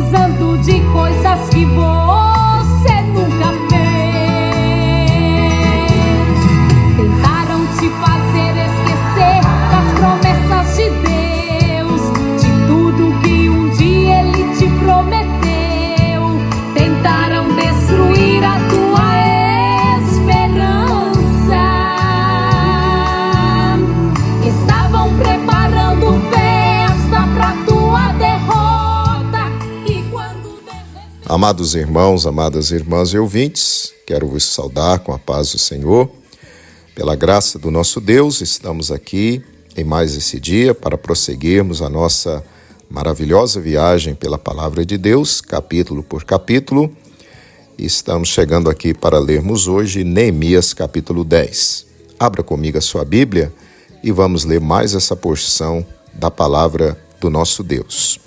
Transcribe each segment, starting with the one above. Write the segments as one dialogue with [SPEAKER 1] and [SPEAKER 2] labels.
[SPEAKER 1] usando de coisas que você nunca fez. Tentaram te fazer esquecer das promessas de Deus, de tudo que um dia Ele te prometeu. Tentaram destruir a tua esperança. Estavam preparando festa pra tua derrota. E quando
[SPEAKER 2] Amados irmãos, amadas irmãs e ouvintes, quero vos saudar com a paz do Senhor. Pela graça do nosso Deus, estamos aqui em mais esse dia para prosseguirmos a nossa maravilhosa viagem pela Palavra de Deus, capítulo por capítulo. E estamos chegando aqui para lermos hoje Neemias capítulo 10. Abra comigo a sua Bíblia e vamos ler mais essa porção da Palavra do nosso Deus.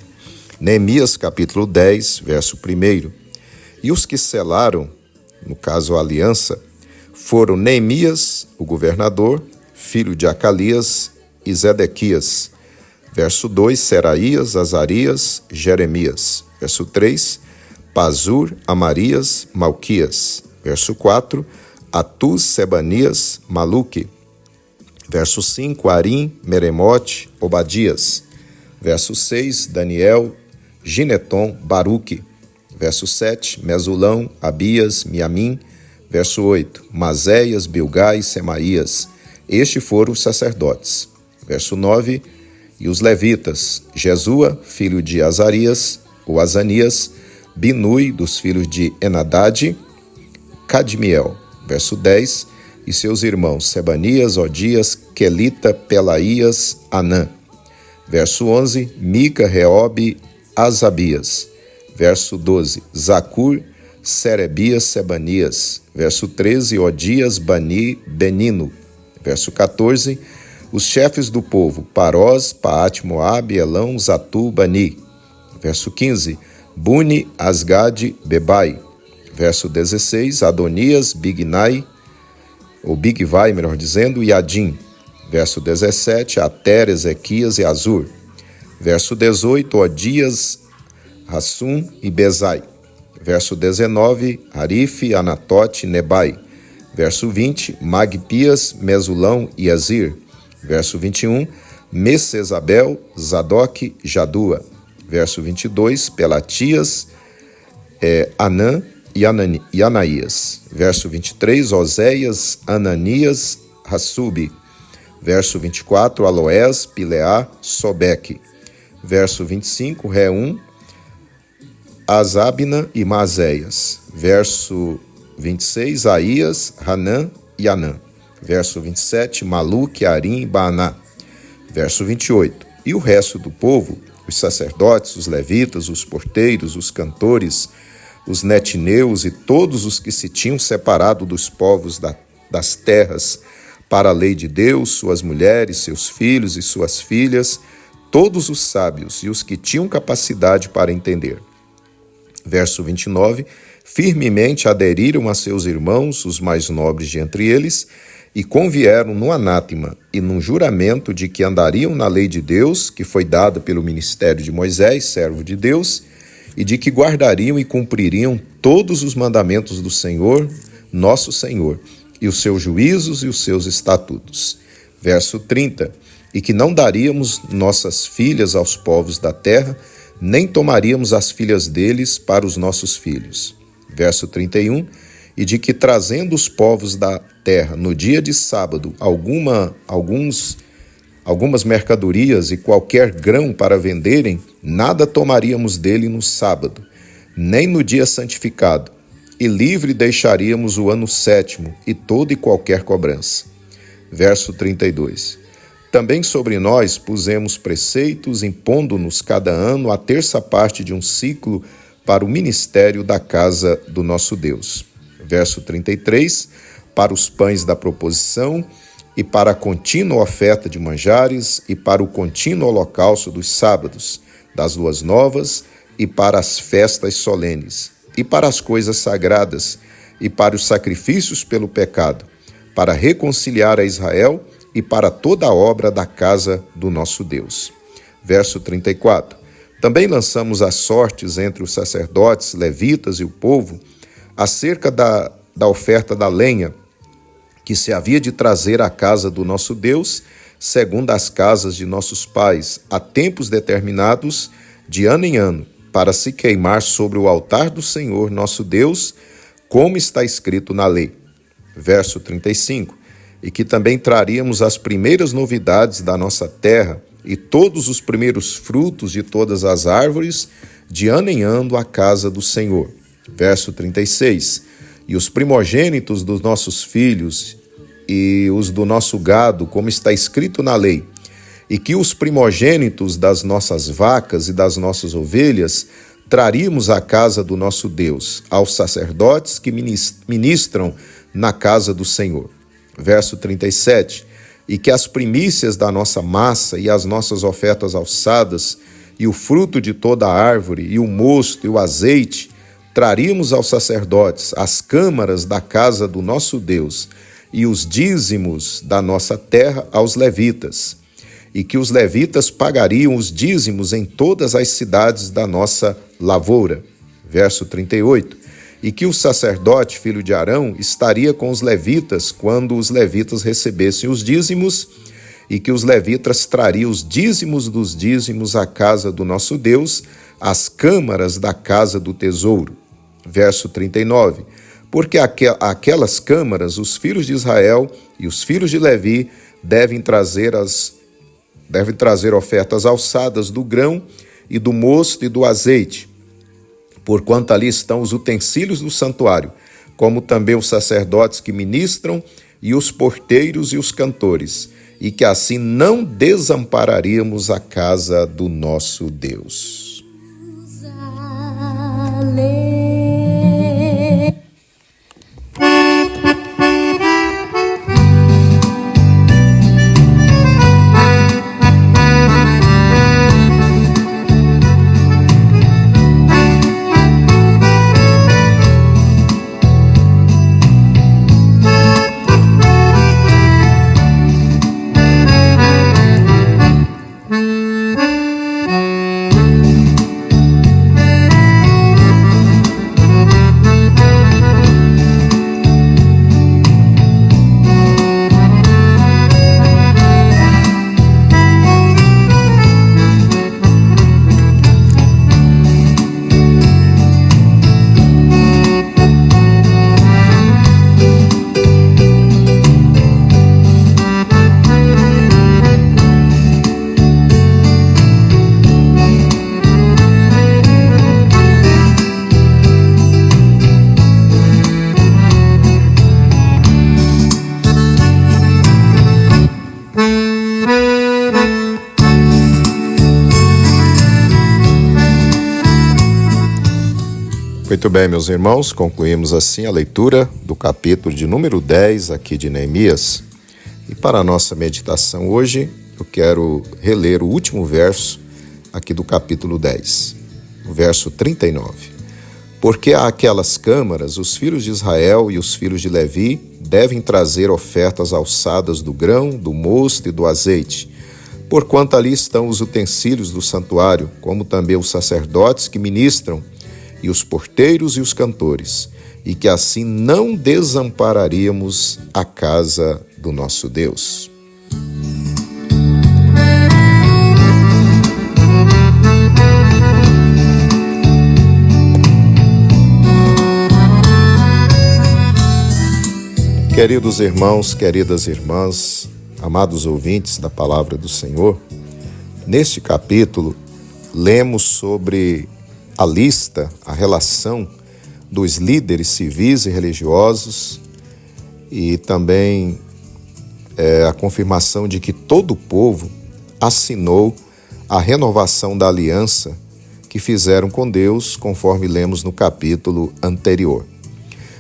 [SPEAKER 2] Neemias capítulo 10, verso 1. E os que selaram, no caso a aliança, foram Neemias, o governador, filho de Acalias, e Zedequias. Verso 2, Seraías, Azarias, Jeremias. Verso 3, Pazur, Amarias, Malquias. Verso 4, Atuz, Sebanias, Maluque. Verso 5, Arim, Meremote, Obadias. Verso 6, Daniel, Gineton, Baruque. Verso 7, Mesulão, Abias, Miamim. Verso 8, Mazéias, Bilgai, Semaías. Estes foram os sacerdotes. Verso 9, e os levitas, Jesua, filho de Azarias, ou Azanias, Binui, dos filhos de Enadade, Cadmiel. Verso 10, e seus irmãos, Sebanias, Odias, Quelita, Pelaías, Anã. Verso 11, Mica, Reobe, Azabias. Verso 12, Zacur, Serebias, Sebanias. Verso 13, Odias, Bani, Benino. Verso 14, os chefes do povo, Parós, Paate, Moabe, Elão, Zatu, Bani. Verso 15, Buni, Asgade, Bebai. Verso 16, Adonias, Bignai, ou Bigvai, melhor dizendo, e Adim. Verso 17, Ater, Ezequias e Azur. Verso 18, Odias, Hassum e Bezai. Verso 19, Arife, Anatote, Nebai. Verso 20, Magpias, Mesulão e Azir. Verso 21, Messesabel, Zadok, Jadua. Verso 22, Pelatias, Anã e Anaías. Verso 23, Oséias, Ananias, Hassubi. Verso 24, Aloés, Pileá, Sobeque. Verso 25, Reum, Azabna e Mazéias. Verso 26, Aías, Hanã e Anã. Verso 27, Maluque, Arim e Baaná. Verso 28, e o resto do povo, os sacerdotes, os levitas, os porteiros, os cantores, os netineus e todos os que se tinham separado dos povos das terras para a lei de Deus, suas mulheres, seus filhos e suas filhas, todos os sábios e os que tinham capacidade para entender. Verso 29, firmemente aderiram a seus irmãos, os mais nobres de entre eles, e convieram no anátema e num juramento de que andariam na lei de Deus, que foi dada pelo ministério de Moisés, servo de Deus, e de que guardariam e cumpririam todos os mandamentos do Senhor, nosso Senhor, e os seus juízos e os seus estatutos. Verso 30, e que não daríamos nossas filhas aos povos da terra, nem tomaríamos as filhas deles para os nossos filhos. Verso 31, e de que trazendo os povos da terra no dia de sábado algumas mercadorias e qualquer grão para venderem, nada tomaríamos dele no sábado, nem no dia santificado, e livre deixaríamos o ano sétimo e toda e qualquer cobrança. Verso 32. Também sobre nós pusemos preceitos, impondo-nos cada ano a terça parte de um ciclo para o ministério da casa do nosso Deus. Verso 33, para os pães da proposição e para a contínua oferta de manjares e para o contínuo holocausto dos sábados, das luas novas e para as festas solenes, e para as coisas sagradas e para os sacrifícios pelo pecado, para reconciliar a Israel e para toda a obra da casa do nosso Deus. Verso 34. Também lançamos as sortes entre os sacerdotes, levitas e o povo acerca da oferta da lenha que se havia de trazer à casa do nosso Deus, segundo as casas de nossos pais, a tempos determinados, de ano em ano, para se queimar sobre o altar do Senhor nosso Deus, como está escrito na lei. Verso 35. E que também traríamos as primeiras novidades da nossa terra e todos os primeiros frutos de todas as árvores, de ano em ano, à casa do Senhor. Verso 36. E os primogênitos dos nossos filhos e os do nosso gado, como está escrito na lei, e que os primogênitos das nossas vacas e das nossas ovelhas traríamos à casa do nosso Deus, aos sacerdotes que ministram na casa do Senhor. Verso 37. E que as primícias da nossa massa e as nossas ofertas alçadas, e o fruto de toda a árvore, e o mosto e o azeite, traríamos aos sacerdotes as câmaras da casa do nosso Deus, e os dízimos da nossa terra aos levitas, e que os levitas pagariam os dízimos em todas as cidades da nossa lavoura. Verso 38. E que o sacerdote, filho de Arão, estaria com os levitas quando os levitas recebessem os dízimos, e que os levitas trariam os dízimos dos dízimos à casa do nosso Deus, às câmaras da casa do tesouro. Verso 39. Porque aquelas câmaras, os filhos de Israel e os filhos de Levi devem trazer ofertas alçadas do grão e do mosto e do azeite, porquanto ali estão os utensílios do santuário, como também os sacerdotes que ministram, e os porteiros e os cantores, e que assim não desampararíamos a casa do nosso Deus. Muito bem, meus irmãos, concluímos assim a leitura do capítulo de número 10 aqui de Neemias. E para a nossa meditação hoje, eu quero reler o último verso aqui do capítulo 10, o verso 39. Porque àquelas câmaras, os filhos de Israel e os filhos de Levi devem trazer ofertas alçadas do grão, do mosto e do azeite, porquanto ali estão os utensílios do santuário, como também os sacerdotes que ministram, e os porteiros e os cantores, e que assim não desampararíamos a casa do nosso Deus. Queridos irmãos, queridas irmãs, amados ouvintes da palavra do Senhor, neste capítulo lemos sobre a lista, a relação dos líderes civis e religiosos e também a confirmação de que todo o povo assinou a renovação da aliança que fizeram com Deus, conforme lemos no capítulo anterior.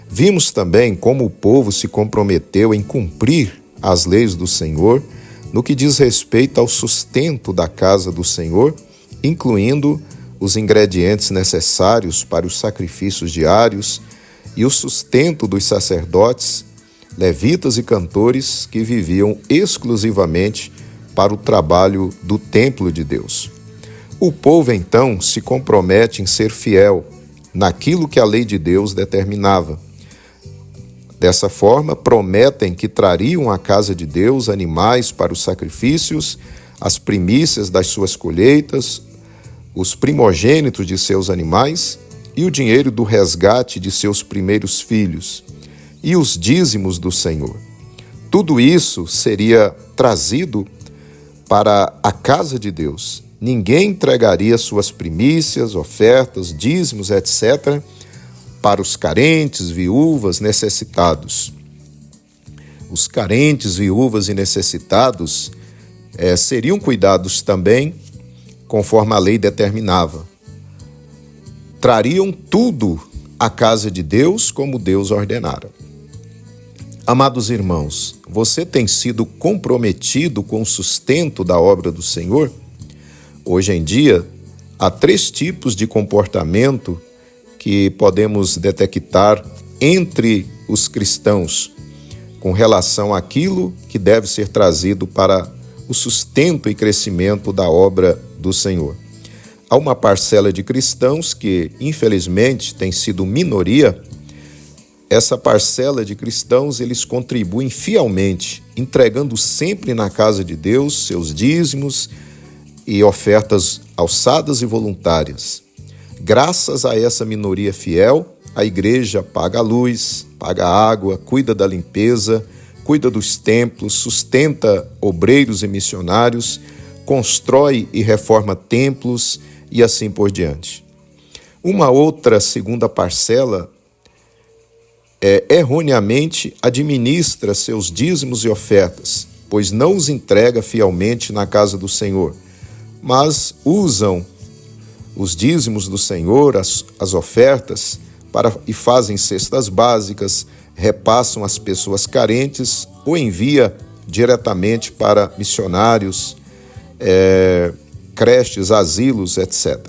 [SPEAKER 2] Vimos também como o povo se comprometeu em cumprir as leis do Senhor no que diz respeito ao sustento da casa do Senhor, incluindo os ingredientes necessários para os sacrifícios diários e o sustento dos sacerdotes, levitas e cantores que viviam exclusivamente para o trabalho do templo de Deus. O povo então se compromete em ser fiel naquilo que a lei de Deus determinava. Dessa forma, prometem que trariam à casa de Deus animais para os sacrifícios, as primícias das suas colheitas, os primogênitos de seus animais e o dinheiro do resgate de seus primeiros filhos e os dízimos do Senhor. Tudo isso seria trazido para a casa de Deus. Ninguém entregaria suas primícias, ofertas, dízimos, etc., para os carentes, viúvas, necessitados. Os carentes, viúvas e necessitados seriam cuidados também conforme a lei determinava. Trariam tudo à casa de Deus como Deus ordenara. Amados irmãos, você tem sido comprometido com o sustento da obra do Senhor? Hoje em dia, há 3 tipos de comportamento que podemos detectar entre os cristãos com relação àquilo que deve ser trazido para o sustento e crescimento da obra do Senhor. Há uma parcela de cristãos que, infelizmente, tem sido minoria. Essa parcela de cristãos, eles contribuem fielmente, entregando sempre na casa de Deus seus dízimos e ofertas alçadas e voluntárias. Graças a essa minoria fiel, a igreja paga a luz, paga a água, cuida da limpeza, cuida dos templos, sustenta obreiros e missionários, constrói e reforma templos e assim por diante. Uma outra segunda parcela erroneamente administra seus dízimos e ofertas, pois não os entrega fielmente na casa do Senhor, mas usam os dízimos do Senhor, as ofertas, e fazem cestas básicas, repassam às pessoas carentes ou envia diretamente para missionários, creches, asilos, etc.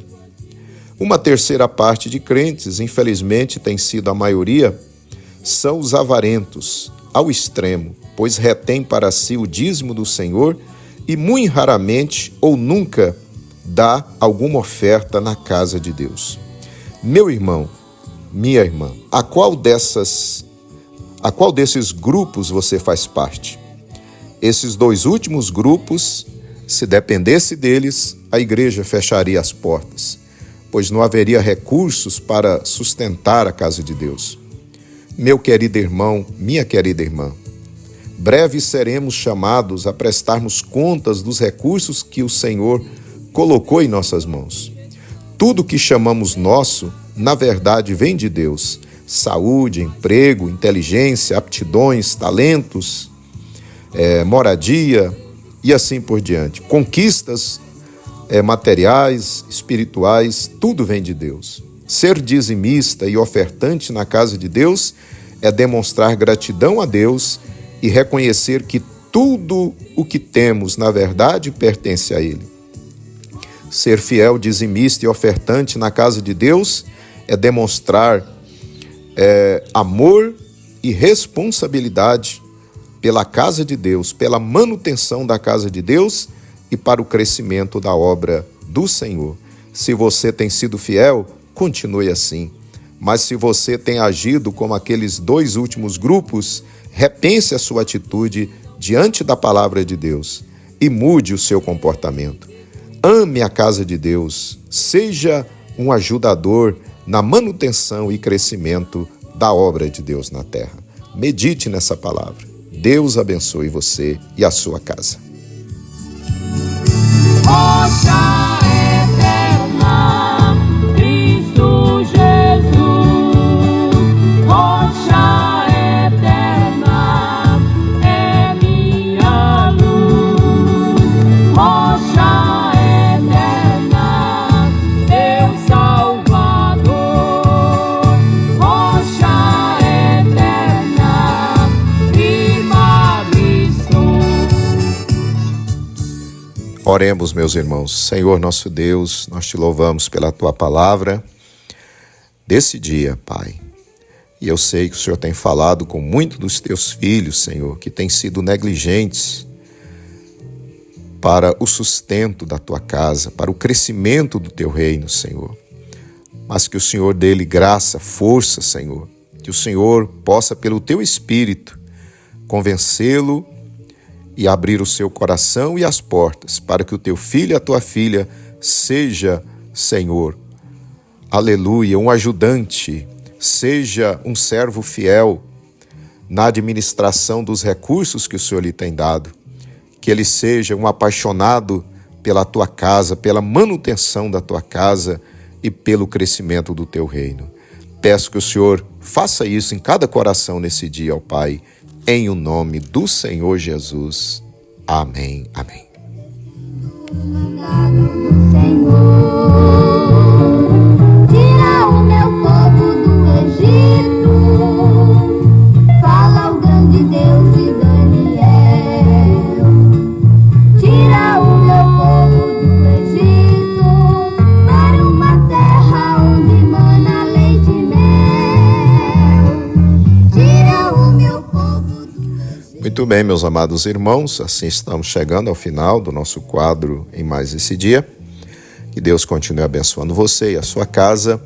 [SPEAKER 2] Uma terceira parte de crentes, infelizmente tem sido a maioria, são os avarentos, ao extremo, pois retém para si o dízimo do Senhor e muito raramente ou nunca dá alguma oferta na casa de Deus. Meu irmão, minha irmã, a qual desses grupos você faz parte? Esses 2 últimos grupos, se dependesse deles, a igreja fecharia as portas, pois não haveria recursos para sustentar a casa de Deus. Meu querido irmão, minha querida irmã, breve seremos chamados a prestarmos contas dos recursos que o Senhor colocou em nossas mãos. Tudo que chamamos nosso, na verdade, vem de Deus. Saúde, emprego, inteligência, aptidões, talentos, moradia e assim por diante. Conquistas materiais, espirituais, tudo vem de Deus. Ser dizimista e ofertante na casa de Deus é demonstrar gratidão a Deus e reconhecer que tudo o que temos, na verdade, pertence a Ele. Ser fiel, dizimista e ofertante na casa de Deus é demonstrar amor e responsabilidade pela casa de Deus, pela manutenção da casa de Deus e para o crescimento da obra do Senhor. Se você tem sido fiel, continue assim. Mas se você tem agido como aqueles 2 últimos grupos, repense a sua atitude diante da palavra de Deus e mude o seu comportamento. Ame a casa de Deus, seja um ajudador na manutenção e crescimento da obra de Deus na terra. Medite nessa palavra. Deus abençoe você e a sua casa.
[SPEAKER 1] Rocha eterna, Cristo Jesus, rocha eterna, é minha luz, rocha eterna, meu Salvador, rocha eterna, firmado estou.
[SPEAKER 2] Oremos, meus irmãos. Senhor nosso Deus, nós te louvamos pela tua palavra desse dia, Pai. E eu sei que o Senhor tem falado com muitos dos teus filhos, Senhor, que têm sido negligentes para o sustento da tua casa, para o crescimento do teu reino, Senhor. Mas que o Senhor dê-lhe graça, força, Senhor. Que o Senhor possa, pelo teu Espírito, convencê-lo e abrir o seu coração e as portas para que o teu filho e a tua filha seja, Senhor, aleluia, um ajudante, seja um servo fiel na administração dos recursos que o Senhor lhe tem dado. Que ele seja um apaixonado pela tua casa, pela manutenção da tua casa e pelo crescimento do teu reino. Peço que o Senhor faça isso em cada coração nesse dia, ó Pai, em o nome do Senhor Jesus. Amém. Amém.
[SPEAKER 3] Tira o meu povo do Egito, fala o grande Deus e Daniel. Tira o meu povo do Egito, para uma terra onde mana leite e mel. Tira o meu povo do Egito.
[SPEAKER 2] Muito bem, meus amados irmãos, assim estamos chegando ao final do nosso quadro em mais esse dia. Que Deus continue abençoando você e a sua casa.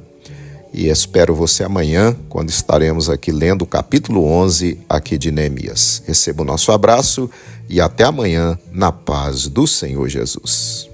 [SPEAKER 2] E espero você amanhã, quando estaremos aqui lendo o capítulo 11 aqui de Neemias. Receba o nosso abraço e até amanhã, na paz do Senhor Jesus.